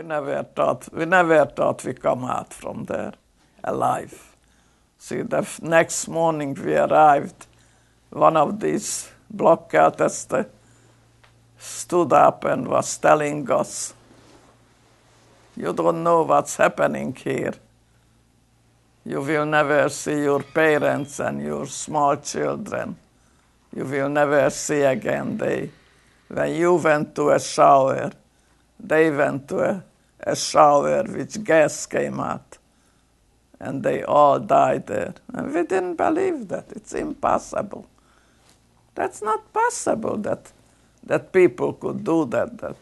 we never thought we come out from there alive. See, the next morning we arrived, one of these blockaders stood up and was telling us, "You don't know what's happening here. You will never see your parents and your small children. You will never see again. When you went to a shower, they went to a shower which gas came out. And they all died there." And we didn't believe that. It's impossible. That's not possible that people could do that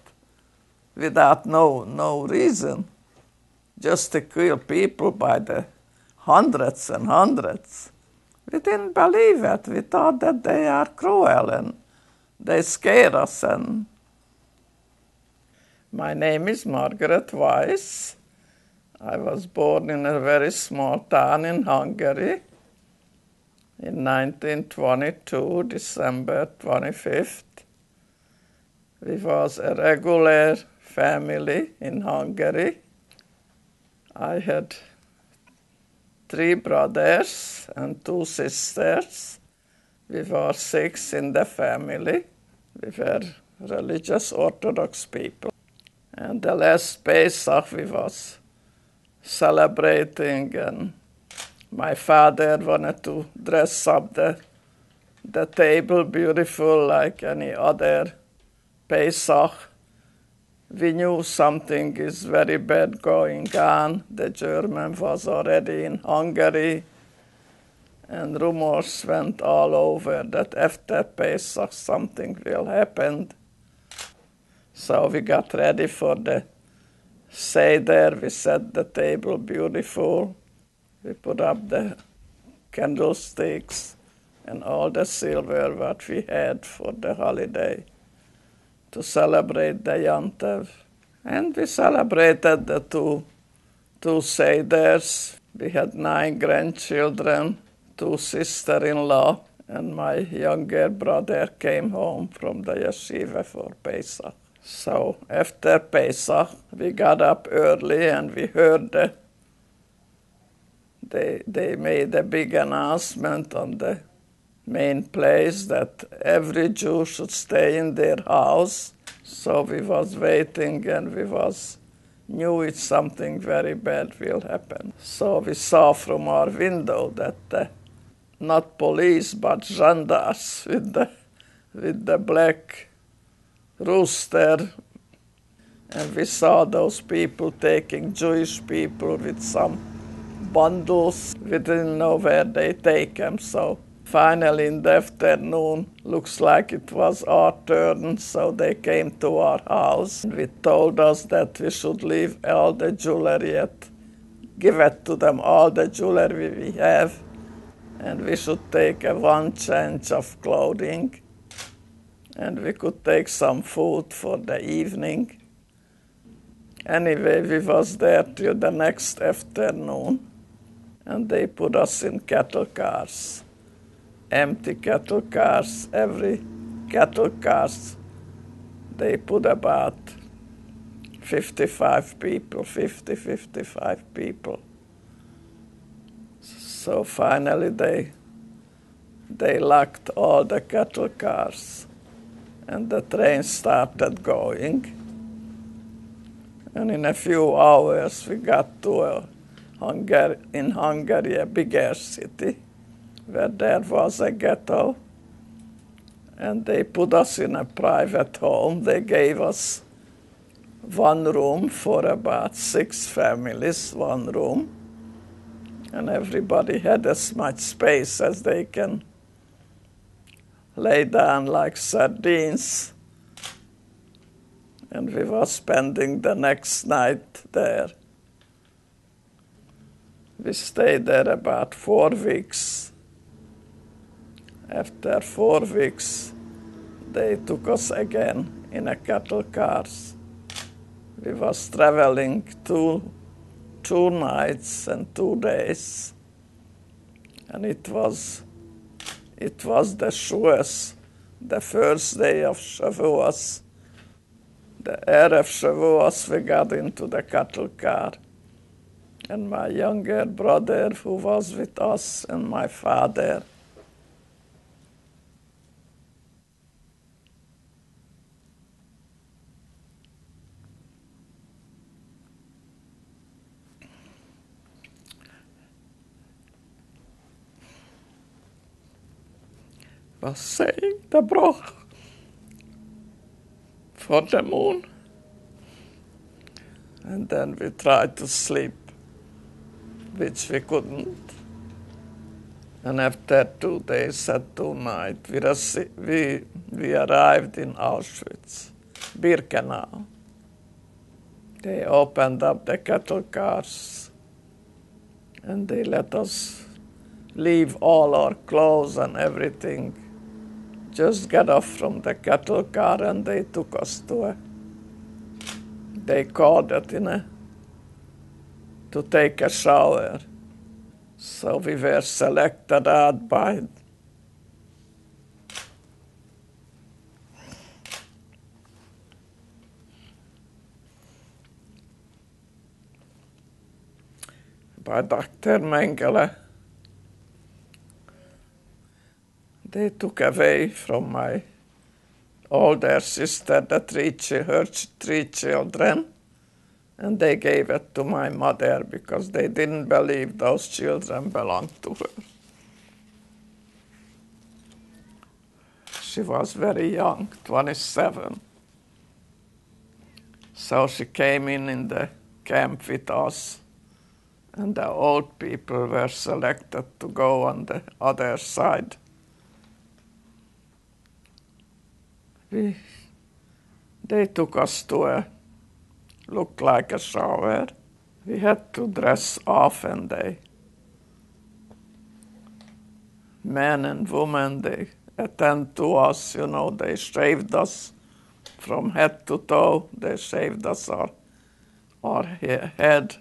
without no reason, just to kill people by the hundreds and hundreds. We didn't believe it. We thought that they are cruel and they scare us. And my name is Margaret Weiss. I was born in a very small town in Hungary in 1922, December 25th. We was a regular family in Hungary. I had 3 brothers and 2 sisters. We were 6 in the family. We were religious Orthodox people. And the last Pesach we was celebrating, and my father wanted to dress up the table beautiful like any other Pesach. We knew something is very bad going on. The German was already in Hungary, and rumors went all over that after Pesach something will happen. So we got ready for the Seder. We set the table beautiful. We put up the candlesticks and all the silver what we had for the holiday to celebrate the Yantev. And we celebrated the two Seders. We had 9 grandchildren, 2 sister-in-law, and my younger brother came home from the yeshiva for Pesach. So after Pesach, we got up early and we heard they made a big announcement on the main place that every Jew should stay in their house. So we was waiting and we knew it's something very bad will happen. So we saw from our window that not police but gendarmes with the black rooster, and we saw those people taking Jewish people with some bundles. We didn't know where they take them, so finally in the afternoon, looks like it was our turn, so they came to our house. We told us that we should leave all the jewelry, give it to them, all the jewelry we have, and we should take 1 change of clothing. And we could take some food for the evening. Anyway, we was there till the next afternoon, and they put us in cattle cars, empty cattle cars. Every cattle cars, they put about 55 people, 55 people. So finally they locked all the cattle cars. And the train started going. And in a few hours, we got to in Hungary, a bigger city, where there was a ghetto. And they put us in a private home. They gave us 1 room for about 6 families, 1 room. And everybody had as much space as they can lay down like sardines. And we were spending the next night there. We stayed there about 4 weeks. After 4 weeks, they took us again in a cattle cars. We was traveling 2 nights and 2 days. And it was the Shavuos, the first day of Shavuos. the Erev Shavuos, we got into the cattle car. And my younger brother, who was with us, and my father. Was saying the broch for the moon. And then we tried to sleep, which we couldn't. And after 2 days and 2 nights, we arrived in Auschwitz, Birkenau. They opened up the cattle cars and they let us leave all our clothes and everything. Just get off from the cattle car and they took us they called it to take a shower. So we were selected out by Dr. Mengele. They took away from my older sister her 3 children, and they gave it to my mother because they didn't believe those children belonged to her. She was very young, 27. So she came in the camp with us, and the old people were selected to go on the other side. They took us to looked like a shower. We had to dress off, and men and women, they attend to us, they shaved us from head to toe. They shaved us our head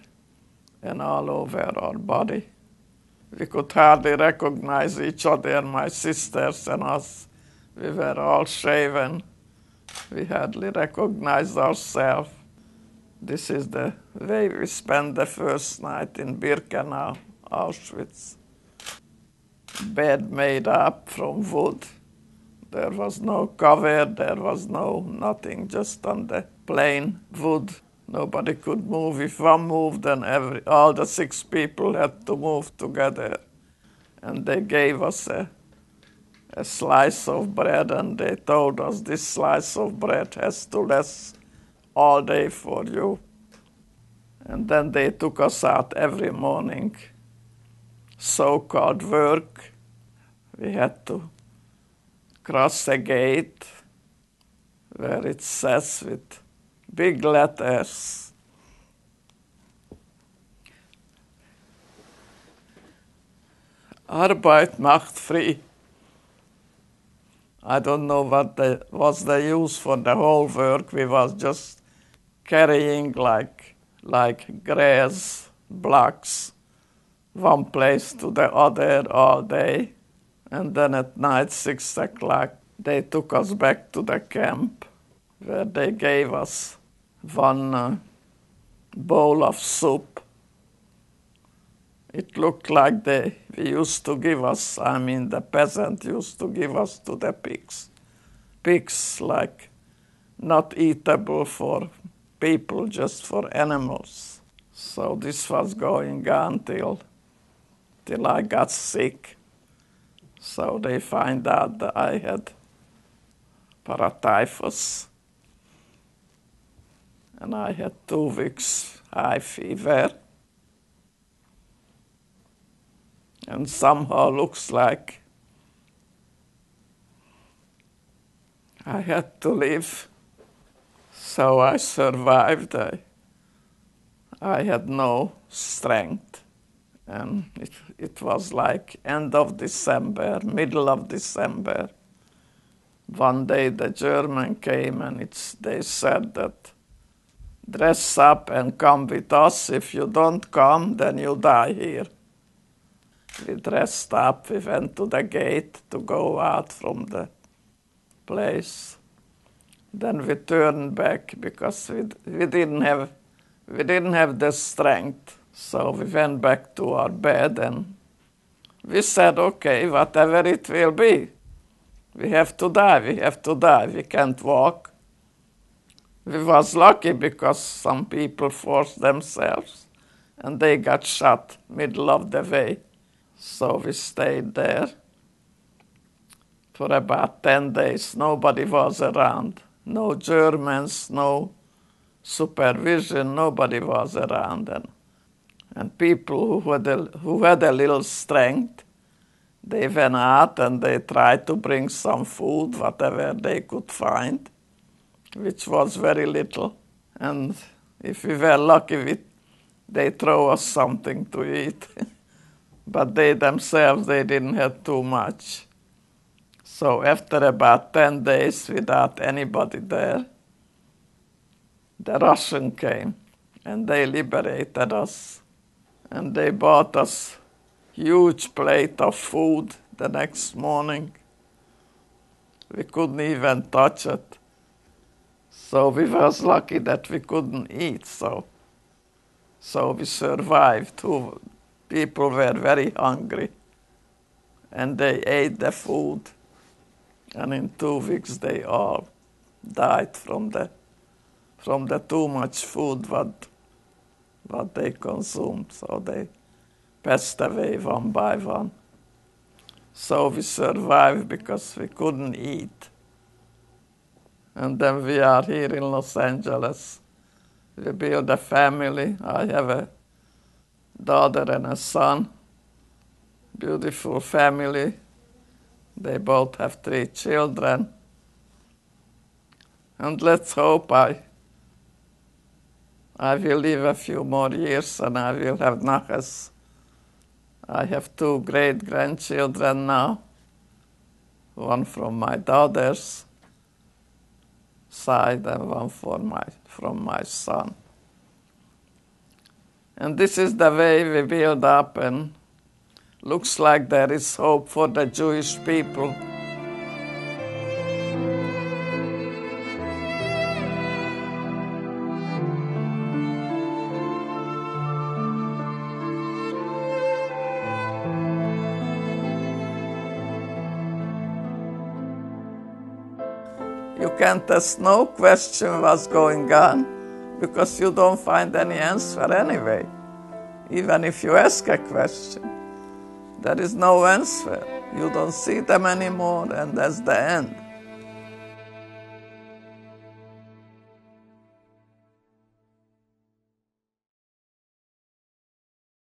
and all over our body. We could hardly recognize each other, my sisters and us. We were all shaven. We hardly recognized ourselves. This is the way we spent the first night in Birkenau, Auschwitz. Bed made up from wood. There was no cover, there was nothing, just on the plain wood. Nobody could move. If one moved, then all the 6 people had to move together. And they gave us a slice of bread, and they told us this slice of bread has to last all day for you. And then they took us out every morning, so-called work. We had to cross a gate where it says with big letters, Arbeit macht frei. I don't know what was the use for the whole work. We was just carrying like grass blocks one place to the other all day. And then at night, 6 o'clock, they took us back to the camp where they gave us one bowl of soup. It looked like the peasant used to give us to the pigs. Pigs, like, not eatable for people, just for animals. So this was going on till I got sick. So they find out that I had paratyphus. And I had 2 weeks high fever. And somehow looks like I had to live. So I survived. I had no strength. And it was like end of December, middle of December. One day the German came and they said that dress up and come with us. If you don't come, then you die here. We dressed up, we went to the gate to go out from the place. Then we turned back because we didn't have the strength. So we went back to our bed and we said, okay, whatever it will be, we have to die, we can't walk. We was lucky because some people forced themselves and they got shot middle of the way. So we stayed there for about 10 days. Nobody was around. No Germans, no supervision, nobody was around. And people who had a little strength, they went out and they tried to bring some food, whatever they could find, which was very little. And if we were lucky, they throw us something to eat. But they themselves, they didn't have too much. So after about 10 days without anybody there, the Russian came and they liberated us. And they bought us huge plate of food the next morning. We couldn't even touch it. So we was lucky that we couldn't eat, so we survived. Two people were very hungry and they ate the food. And in 2 weeks they all died from the too much food what they consumed. So they passed away one by one. So we survived because we couldn't eat. And then we are here in Los Angeles. We built a family. I have a daughter and a son. Beautiful family. They both have 3 children. And let's hope I will live a few more years and I will have nachas. I have 2 great-grandchildren now. One from my daughter's side and one from my son. And this is the way we build up, and looks like there is hope for the Jewish people. You can't ask no question what's going on because you don't find any answer anyway. Even if you ask a question, there is no answer. You don't see them anymore, and that's the end.